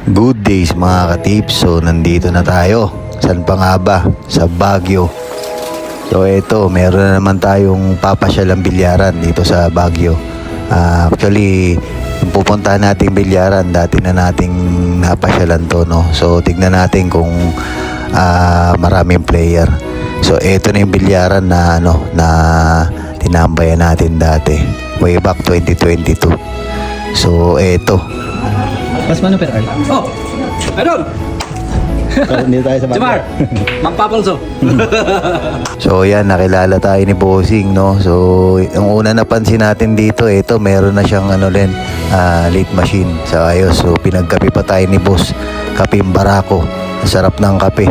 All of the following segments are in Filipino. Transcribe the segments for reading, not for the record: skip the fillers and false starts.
Good days mga katips. So nandito na tayo. Saan pa nga ba? Sa Baguio. So eto, meron na naman tayong papasyalang bilyaran dito sa Baguio. Actually, yung pupuntahan nating bilyaran, dati na nating napasyalan to, no? So tignan natin kung maraming player. So eto na yung bilyaran na na tinambayan natin dati way back 2022. So eto. Mas mano per Oh! Idol! Hindi tayo sa Jamar! Magpapalso! So yan, nakilala tayo ni Bossing, no? So ang una napansin natin dito, ito meron na siyang late machine sa ayos. So pinagkape pa tayo ni Boss, kapeng Barako. Sarap ng kape.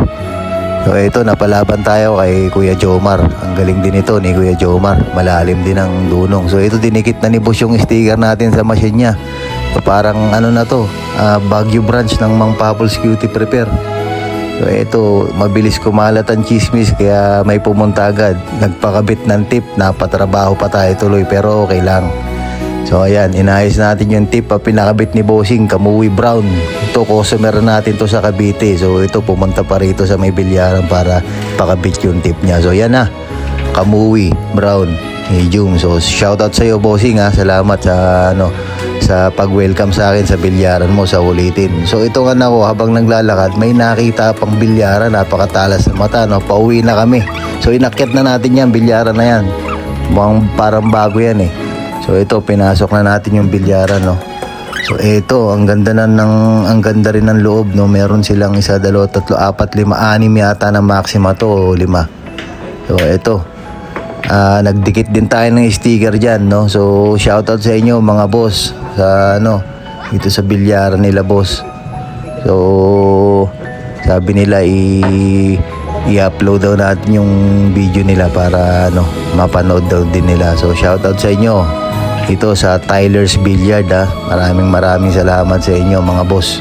So ito, napalaban tayo kay Kuya Jomar. Ang galing din ito ni Kuya Jomar, malalim din ang dunong. So ito, dinikit na ni Boss yung sticker natin sa machine niya. So parang na to, Baguio branch ng Mang Papols Cutie Prepare. So ito, mabilis kumalat ang chismis kaya may pumunta agad. Nagpakabit ng tip, napatrabaho pa tayo tuloy pero okay lang. So ayan, inayos natin yung tip, pinakabit ni Bossing, Kamuwi Brown. Ito, customer natin to sa Cavite. So ito, pumunta pa rito sa may bilyaran para pakabit yung tip niya. So yan na, Kamuwi Brown, medium. So shoutout sa iyo Bossing, salamat sa pag-welcome sa akin sa bilyaran mo sa ulitin. So ito nga ako, habang naglalakad, may nakita pang bilyaran, napakatalas ng mata, no? Pauwi na kami. So inakyat na natin yan, bilyaran na yan. Mukhang parang bago yan eh. So ito, pinasok na natin yung bilyaran, no? So ito, ang ganda rin ng loob, no? Meron silang 1, 2, 3, 4, 5, 6 yata na maxima to, o 5. So ito, nagdikit din tayo ng sticker dyan, no? So shoutout sa inyo mga boss sa dito sa bilyaran nila, boss. So sabi nila i-upload daw natin yung video nila para mapanood daw din nila. So shoutout sa inyo dito sa Tyler's Billiard, maraming salamat sa inyo mga boss.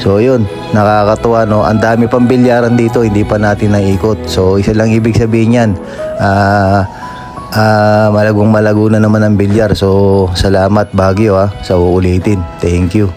So yun, nakakatuwa, no? Ang dami pang bilyaran dito, hindi pa natin naikot. So isa lang ibig sabihin yan, malagong malago na naman ang bilyar. So salamat Baguio, sa uulitin. Thank you.